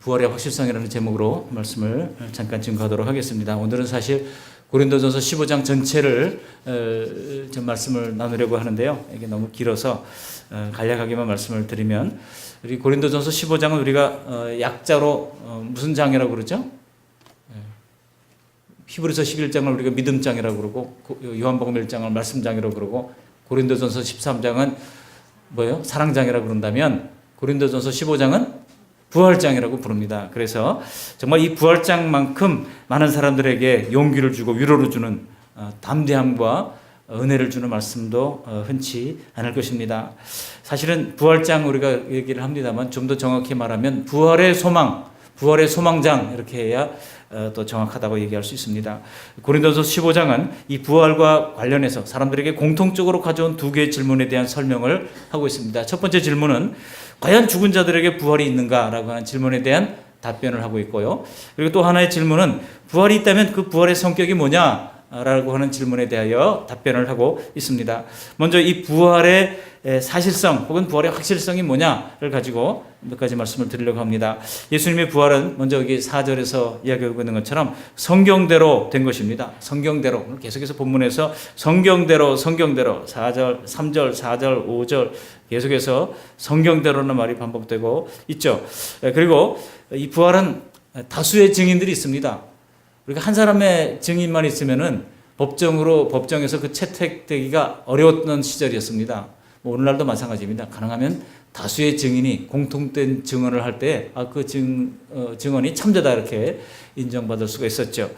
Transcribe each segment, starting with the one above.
부활의 확실성이라는 제목으로 말씀을 잠깐 증거하도록 하겠습니다. 오늘은 사실 고린도전서 15장 전체를 좀 말씀을 나누려고 하는데요. 이게 너무 길어서 간략하게만 말씀을 드리면, 우리 고린도전서 15장은 우리가 약자로 무슨 장이라고 그러죠? 히브리서 11장을 우리가 믿음장이라고 그러고, 요한복음 1장을 말씀장이라고 그러고, 고린도전서 13장은 뭐예요? 사랑장이라고 그런다면 고린도전서 15장은 부활장이라고 부릅니다. 그래서 정말 이 부활장만큼 많은 사람들에게 용기를 주고 위로를 주는 담대함과 은혜를 주는 말씀도 흔치 않을 것입니다. 사실은 부활장 우리가 얘기를 합니다만, 좀 더 정확히 말하면 부활의 소망, 부활의 소망장, 이렇게 해야 또 정확하다고 얘기할 수 있습니다. 고린도서 15장은 이 부활과 관련해서 사람들에게 공통적으로 가져온 두 개의 질문에 대한 설명을 하고 있습니다. 첫 번째 질문은 과연 죽은 자들에게 부활이 있는가라고 하는 질문에 대한 답변을 하고 있고요. 그리고 또 하나의 질문은 부활이 있다면 그 부활의 성격이 뭐냐라고 하는 질문에 대하여 답변을 하고 있습니다. 먼저 이 부활의 사실성 혹은 부활의 확실성이 뭐냐를 가지고 몇 가지 말씀을 드리려고 합니다. 예수님의 부활은 먼저 여기 4절에서 이야기하고 있는 것처럼 성경대로 된 것입니다. 성경대로, 계속해서 본문에서 성경대로 4절, 3절, 4절, 5절 계속해서 성경대로는 말이 반복되고 있죠. 그리고 이 부활은 다수의 증인들이 있습니다. 우리가 한 사람의 증인만 있으면은 법정에서 그 채택되기가 어려웠던 시절이었습니다. 오늘날도 마찬가지입니다. 가능하면 다수의 증인이 공통된 증언을 할 때 그 증언이 참되다 이렇게 인정받을 수가 있었죠.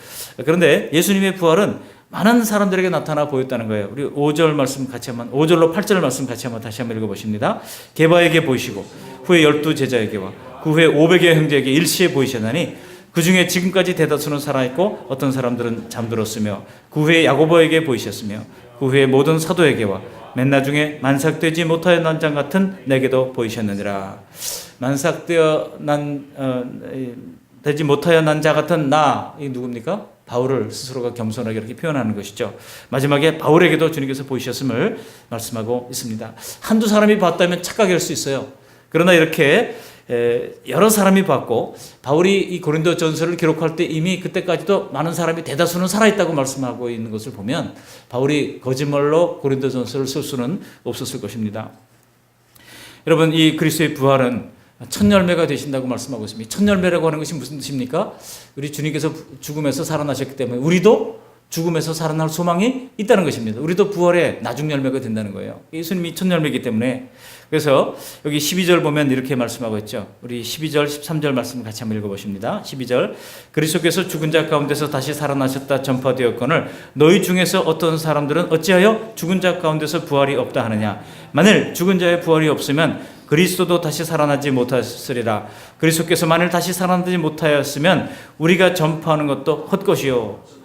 그런데 예수님의 부활은 많은 사람들에게 나타나 보였다는 거예요. 우리 5절 말씀 같이 한번, 5절로 8절 말씀 같이 한번 다시 한번 읽어보십니다. 게바에게 보이시고 후에 12 제자에게와 그 후에 500여 형제에게 일시에 보이셨나니 그 중에 지금까지 대다수는 살아있고 어떤 사람들은 잠들었으며 그 후에 야고보에게 보이셨으며 그 후에 모든 사도에게와 맨 나중에 만삭되지 못하여 난 자 같은 내게도 보이셨느니라. 되지 못하여 난 자 같은 나, 이 누굽니까? 바울을 스스로가 겸손하게 이렇게 표현하는 것이죠. 마지막에 바울에게도 주님께서 보이셨음을 말씀하고 있습니다. 한두 사람이 봤다면 착각할 수 있어요. 그러나 이렇게 여러 사람이 봤고, 바울이 이 고린도 전서를 기록할 때 이미 그때까지도 많은 사람이 대다수는 살아있다고 말씀하고 있는 것을 보면 바울이 거짓말로 고린도 전서를 쓸 수는 없었을 것입니다. 여러분, 이 그리스도의 부활은 첫 열매가 되신다고 말씀하고 있습니다. 첫 열매라고 하는 것이 무슨 뜻입니까? 우리 주님께서 죽음에서 살아나셨기 때문에 우리도 죽음에서 살아날 소망이 있다는 것입니다. 우리도 부활의 나중 열매가 된다는 거예요. 예수님이 첫 열매이기 때문에. 그래서 여기 12절 보면 이렇게 말씀하고 있죠. 우리 12절, 13절 말씀 같이 한번 읽어보십니다. 12절, 그리스도께서 죽은 자 가운데서 다시 살아나셨다 전파되었거늘 너희 중에서 어떤 사람들은 어찌하여 죽은 자 가운데서 부활이 없다 하느냐. 만일 죽은 자의 부활이 없으면 그리스도도 다시 살아나지 못하였으리라. 그리스도께서 만일 다시 살아나지 못하였으면 우리가 전파하는 것도 헛것이요.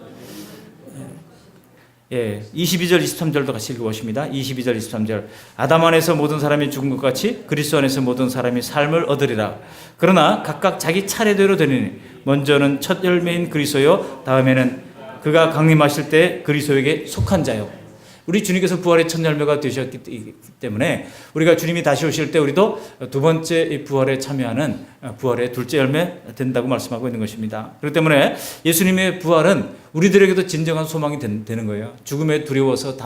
22절, 23절도 같이 읽어보십니다. 22절, 23절. 아담 안에서 모든 사람이 죽은 것 같이 그리스도 안에서 모든 사람이 삶을 얻으리라. 그러나 각각 자기 차례대로 되느니 먼저는 첫 열매인 그리스도요, 다음에는 그가 강림하실 때 그리스도에게 속한 자요. 우리 주님께서 부활의 첫 열매가 되셨기 때문에 우리가 주님이 다시 오실 때 우리도 두 번째 부활에 참여하는 부활의 둘째 열매 된다고 말씀하고 있는 것입니다. 그렇기 때문에 예수님의 부활은 우리들에게도 진정한 소망이 되는 거예요. 죽음에 두려워서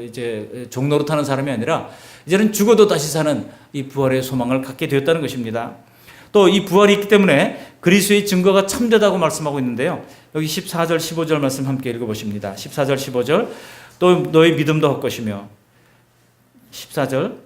이제 종로로 타는 사람이 아니라 이제는 죽어도 다시 사는 이 부활의 소망을 갖게 되었다는 것입니다. 또 이 부활이 있기 때문에 그리스도의 증거가 참되다고 말씀하고 있는데요. 여기 14절, 15절 말씀 함께 읽어보십니다. 14절, 15절. 또 너희 믿음도 헛것이며 14절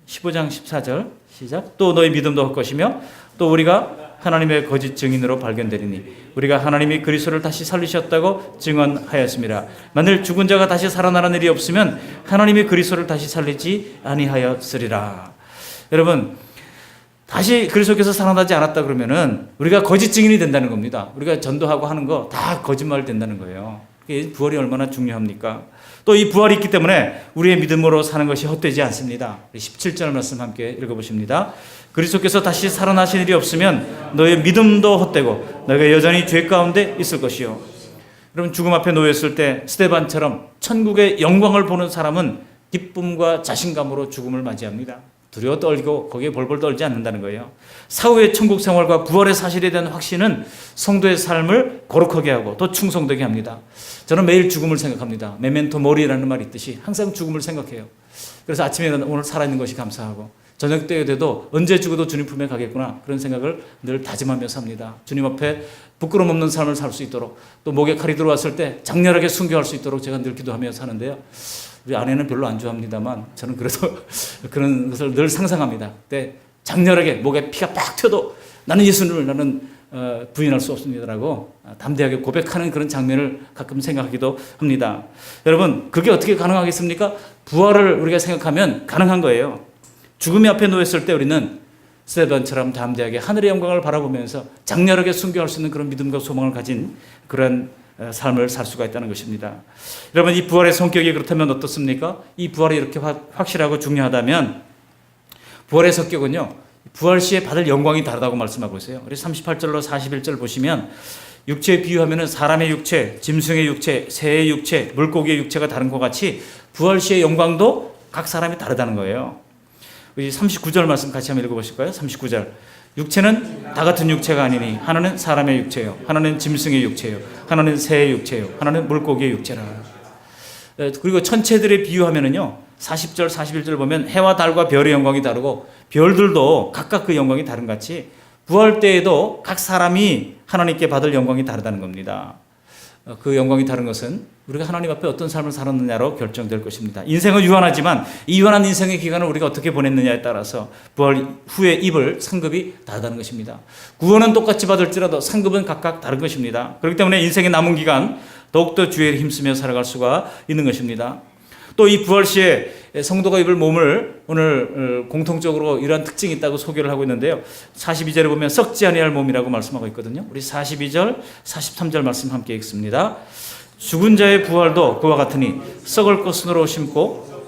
15장 14절 시작. 또 너희 믿음도 헛것이며 또 우리가 하나님의 거짓 증인으로 발견되리니 우리가 하나님이 그리스도를 다시 살리셨다고 증언하였습니다. 만일 죽은 자가 다시 살아나는 일이 없으면 하나님이 그리스도를 다시 살리지 아니하였으리라. 여러분, 다시 그리스도께서 살아나지 않았다 그러면은 우리가 거짓 증인이 된다는 겁니다. 우리가 전도하고 하는 거 다 거짓말 된다는 거예요. 부활이 얼마나 중요합니까? 또 이 부활이 있기 때문에 우리의 믿음으로 사는 것이 헛되지 않습니다. 17절 말씀 함께 읽어보십니다. 그리스도께서 다시 살아나신 일이 없으면 너의 믿음도 헛되고 너희가 여전히 죄 가운데 있을 것이요. 여러분, 죽음 앞에 놓였을 때 스데반처럼 천국의 영광을 보는 사람은 기쁨과 자신감으로 죽음을 맞이합니다. 두려워 떨고 거기에 벌벌 떨지 않는다는 거예요. 사후의 천국 생활과 부활의 사실에 대한 확신은 성도의 삶을 거룩하게 하고 또 충성되게 합니다. 저는 매일 죽음을 생각합니다. 메멘토 모리라는 말이 있듯이 항상 죽음을 생각해요. 그래서 아침에는 오늘 살아있는 것이 감사하고 저녁 때가 돼도 언제 죽어도 주님 품에 가겠구나 그런 생각을 늘 다짐하며 삽니다. 주님 앞에 부끄럼 없는 삶을 살 수 있도록 또 목에 칼이 들어왔을 때 장렬하게 순교할 수 있도록 제가 늘 기도하며 사는데요. 우리 아내는 별로 안 좋아합니다만 저는 그래도 그런 것을 늘 상상합니다. 그때 장렬하게 목에 피가 빡 튀어도 나는 예수님을 나는 부인할 수 없습니다라고 담대하게 고백하는 그런 장면을 가끔 생각하기도 합니다. 여러분 그게 어떻게 가능하겠습니까? 부활을 우리가 생각하면 가능한 거예요. 죽음의 앞에 놓였을 때 우리는 스데반처럼 담대하게 하늘의 영광을 바라보면서 장렬하게 순교할 수 있는 그런 믿음과 소망을 가진 그런 삶을 살 수가 있다는 것입니다. 여러분 이 부활의 성격이 그렇다면 어떻습니까? 이 부활이 이렇게 확실하고 중요하다면 부활의 성격은요. 부활 시에 받을 영광이 다르다고 말씀하고 있어요. 우리 38절로 41절 보시면 육체에 비유하면 사람의 육체, 짐승의 육체, 새의 육체, 물고기의 육체가 다른 것 같이 부활 시의 영광도 각 사람이 다르다는 거예요. 우리 39절 말씀 같이 한번 읽어보실까요? 39절. 육체는 다 같은 육체가 아니니 하나는 사람의 육체요, 하나는 짐승의 육체요, 하나는 새의 육체요, 하나는 물고기의 육체라. 그리고 천체들의 비유하면은요 40절 41절 보면 해와 달과 별의 영광이 다르고 별들도 각각 그 영광이 다른 같이 부활 때에도 각 사람이 하나님께 받을 영광이 다르다는 겁니다. 그 영광이 다른 것은 우리가 하나님 앞에 어떤 삶을 살았느냐로 결정될 것입니다. 인생은 유한하지만 이 유한한 인생의 기간을 우리가 어떻게 보냈느냐에 따라서 부활 후에 입을 상급이 다르다는 것입니다. 구원은 똑같이 받을지라도 상급은 각각 다른 것입니다. 그렇기 때문에 인생의 남은 기간 더욱더 주의 힘쓰며 살아갈 수가 있는 것입니다. 또 이 부활 시에 성도가 입을 몸을 오늘 공통적으로 이러한 특징이 있다고 소개를 하고 있는데요. 42절에 보면 썩지 아니할 몸이라고 말씀하고 있거든요. 우리 42절, 43절 말씀 함께 읽습니다. 죽은 자의 부활도 그와 같으니 썩을 것으로 심고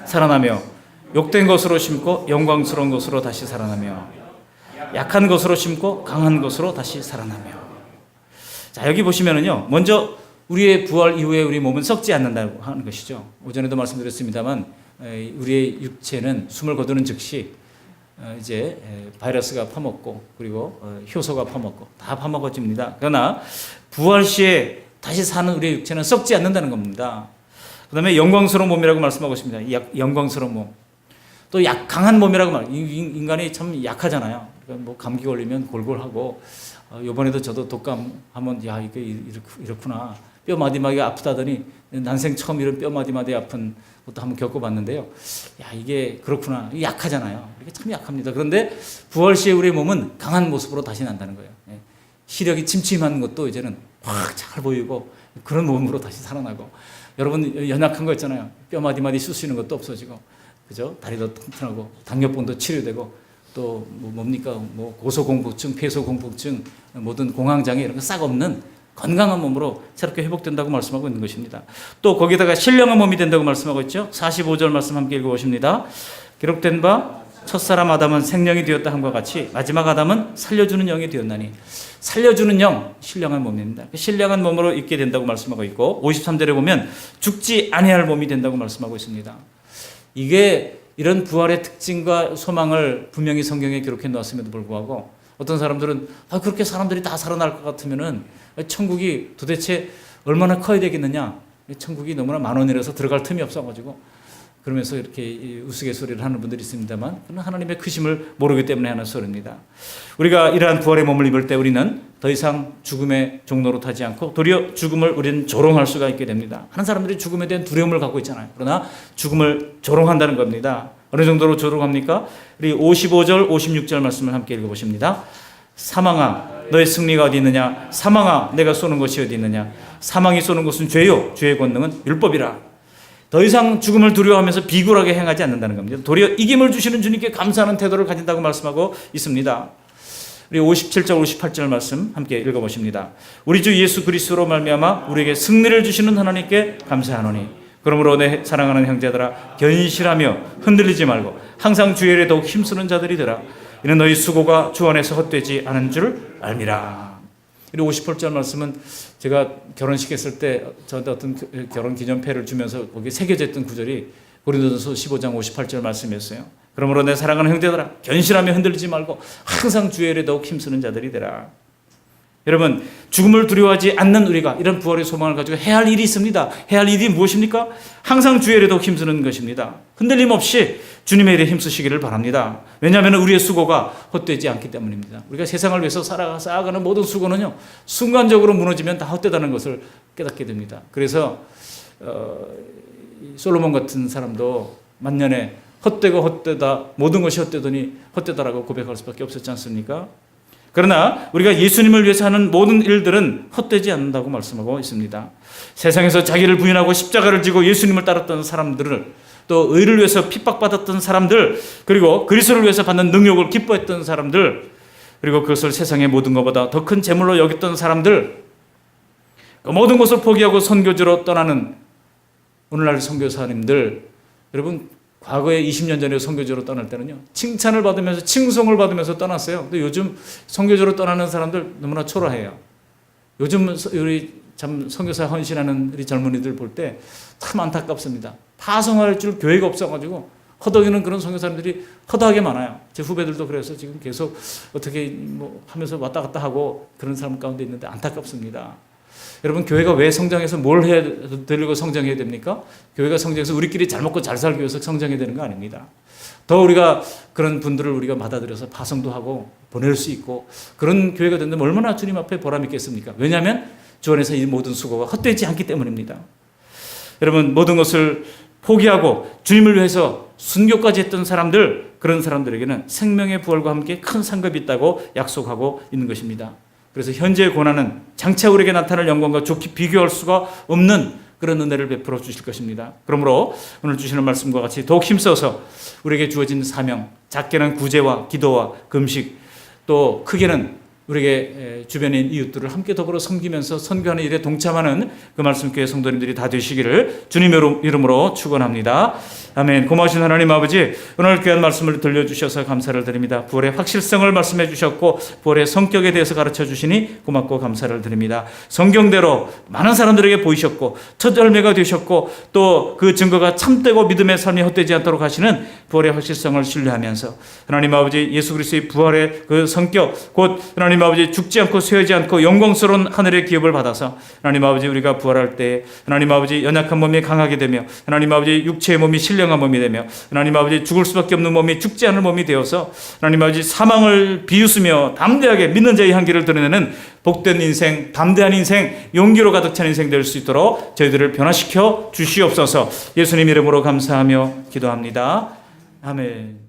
살아나며 욕된 것으로 심고 영광스러운 것으로 다시 살아나며 약한 것으로 심고 강한 것으로 다시 살아나며. 자, 여기 보시면은요. 먼저 우리의 부활 이후에 우리 몸은 썩지 않는다고 하는 것이죠. 오전에도 말씀드렸습니다만 우리의 육체는 숨을 거두는 즉시 이제 바이러스가 파먹고 그리고 효소가 파먹고 다 파먹어집니다. 그러나 부활 시에 다시 사는 우리의 육체는 썩지 않는다는 겁니다. 그 다음에 영광스러운 몸이라고 말씀하고 있습니다. 영광스러운 몸. 또 강한 몸이라고 인간이 참 약하잖아요. 그러니까 뭐 감기 걸리면 골골하고 이번에도 저도 독감하면 야 이게 이렇구나. 뼈 마디마디가 아프다더니 난생 처음 이런 뼈 마디마디 아픈 것도 한번 겪어봤는데요. 야 이게 그렇구나. 약하잖아요. 이게 참 약합니다. 그런데 부활 시에 우리의 몸은 강한 모습으로 다시 난다는 거예요. 시력이 침침한 것도 이제는 확 잘 보이고 그런 몸으로 다시 살아나고. 여러분 연약한 거 있잖아요. 뼈 마디마디 쑤시는 것도 없어지고, 그죠? 다리도 튼튼하고 당뇨병도 치료되고 또 뭡니까? 뭐 고소공포증, 폐소공포증, 모든 공황장애 이런 거 싹 없는 건강한 몸으로 새롭게 회복된다고 말씀하고 있는 것입니다. 또 거기다가 신령한 몸이 된다고 말씀하고 있죠. 45절 말씀 함께 읽어보십니다. 기록된 바 첫사람 아담은 생령이 되었다 함과 같이 마지막 아담은 살려주는 영이 되었나니. 살려주는 영, 신령한 몸입니다. 신령한 몸으로 있게 된다고 말씀하고 있고 53절에 보면 죽지 아니할 몸이 된다고 말씀하고 있습니다. 이게 이런 부활의 특징과 소망을 분명히 성경에 기록해 놓았음에도 불구하고 어떤 사람들은 그렇게 사람들이 다 살아날 것 같으면은 천국이 도대체 얼마나 커야 되겠느냐. 천국이 너무나 만원이라서 들어갈 틈이 없어가지고 그러면서 이렇게 우스갯소리를 하는 분들이 있습니다만 그건 하나님의 크심을 모르기 때문에 하는 소리입니다. 우리가 이러한 부활의 몸을 입을 때 우리는 더 이상 죽음의 종로로 타지 않고 도리어 죽음을 우리는 조롱할 수가 있게 됩니다. 하는 사람들이 죽음에 대한 두려움을 갖고 있잖아요. 그러나 죽음을 조롱한다는 겁니다. 어느 정도로 조롱합니까? 우리 55절 56절 말씀을 함께 읽어보십니다. 사망아 너의 승리가 어디 있느냐. 사망아 내가 쏘는 것이 어디 있느냐. 사망이 쏘는 것은 죄요 죄의 권능은 율법이라. 더 이상 죽음을 두려워하면서 비굴하게 행하지 않는다는 겁니다. 도리어 이김을 주시는 주님께 감사하는 태도를 가진다고 말씀하고 있습니다. 우리 57절 58절 말씀 함께 읽어보십니다. 우리 주 예수 그리스도로 말미암아 우리에게 승리를 주시는 하나님께 감사하노니 그러므로 내 사랑하는 형제들아 견실하며 흔들리지 말고 항상 주의 일에 더욱 힘쓰는 자들이 되라. 이는 너희 수고가 주 안에서 헛되지 않은 줄 알미라. 그리고 58절 말씀은 제가 결혼식 했을 때 저한테 어떤 결혼 기념패를 주면서 거기에 새겨져 있던 구절이 고린도전서 15장 58절 말씀이었어요. 그러므로 내 사랑하는 형제들아 견실하며 흔들리지 말고 항상 주의 일에 더욱 힘쓰는 자들이 되라. 여러분, 죽음을 두려워하지 않는 우리가 이런 부활의 소망을 가지고 해야 할 일이 있습니다. 해야 할 일이 무엇입니까? 항상 주의 일에 더욱 힘쓰는 것입니다. 흔들림 없이 주님의 일에 힘쓰시기를 바랍니다. 왜냐하면 우리의 수고가 헛되지 않기 때문입니다. 우리가 세상을 위해서 쌓아가는 모든 수고는요, 순간적으로 무너지면 다 헛되다는 것을 깨닫게 됩니다. 그래서 솔로몬 같은 사람도 만년에 헛되고 헛되다, 모든 것이 헛되더니 헛되다라고 고백할 수밖에 없었지 않습니까? 그러나 우리가 예수님을 위해서 하는 모든 일들은 헛되지 않는다고 말씀하고 있습니다. 세상에서 자기를 부인하고 십자가를 지고 예수님을 따랐던 사람들을, 또 의를 위해서 핍박받았던 사람들, 그리고 그리스도를 위해서 받는 능력을 기뻐했던 사람들, 그리고 그것을 세상의 모든 것보다 더 큰 재물로 여겼던 사람들, 그 모든 것을 포기하고 선교지로 떠나는 오늘날 선교사님들, 여러분 과거에 20년 전에 선교지로 떠날 때는요, 칭찬을 받으면서 칭송을 받으면서 떠났어요. 근데 요즘 선교지로 떠나는 사람들 너무나 초라해요. 요즘 우리 참 선교사에 헌신하는 우리 젊은이들 볼 때 참 안타깝습니다. 파송할 줄 교회가 없어가지고 허덕이는 그런 선교사님들이 허다하게 많아요. 제 후배들도 그래서 지금 계속 어떻게 뭐 하면서 왔다 갔다 하고 그런 사람 가운데 있는데 안타깝습니다. 여러분, 교회가 왜 성장해서 뭘 해야 되려고 성장해야 됩니까? 교회가 성장해서 우리끼리 잘 먹고 잘 살기 위해서 성장해야 되는 거 아닙니다. 더 우리가 그런 분들을 우리가 받아들여서 파송도 하고 보낼 수 있고 그런 교회가 된다면 얼마나 주님 앞에 보람 있겠습니까? 왜냐하면 주 안에서 이 모든 수고가 헛되지 않기 때문입니다. 여러분, 모든 것을 포기하고 주님을 위해서 순교까지 했던 사람들, 그런 사람들에게는 생명의 부활과 함께 큰 상급이 있다고 약속하고 있는 것입니다. 그래서 현재의 고난은 장차 우리에게 나타날 영광과 좋게 비교할 수가 없는 그런 은혜를 베풀어 주실 것입니다. 그러므로 오늘 주시는 말씀과 같이 더욱 힘써서 우리에게 주어진 사명, 작게는 구제와 기도와 금식, 또 크게는 우리에게 주변의 이웃들을 함께 더불어 섬기면서 선교하는 일에 동참하는 그 말씀교회 성도님들이 다 되시기를 주님의 이름으로 축원합니다. 아멘. 고마우신 하나님 아버지, 오늘 귀한 말씀을 들려주셔서 감사를 드립니다. 부활의 확실성을 말씀해 주셨고 부활의 성격에 대해서 가르쳐 주시니 고맙고 감사를 드립니다. 성경대로 많은 사람들에게 보이셨고 첫 열매가 되셨고 또 그 증거가 참되고 믿음의 삶이 헛되지 않도록 하시는 부활의 확실성을 신뢰하면서 하나님 아버지, 예수 그리스도의 부활의 그 성격, 곧 하나님 아버지 죽지 않고 쇠하지 않고 영광스러운 하늘의 기업을 받아서 하나님 아버지, 우리가 부활할 때 하나님 아버지 연약한 몸이 강하게 되며 하나님 아버지 육체의 몸이 신령한 몸이 되며 하나님 아버지 죽을 수밖에 없는 몸이 죽지 않을 몸이 되어서 하나님 아버지 사망을 비웃으며 담대하게 믿는 자의 향기를 드러내는 복된 인생, 담대한 인생, 용기로 가득 찬 인생 될 수 있도록 저희들을 변화시켜 주시옵소서. 예수님 이름으로 감사하며 기도합니다. 아멘.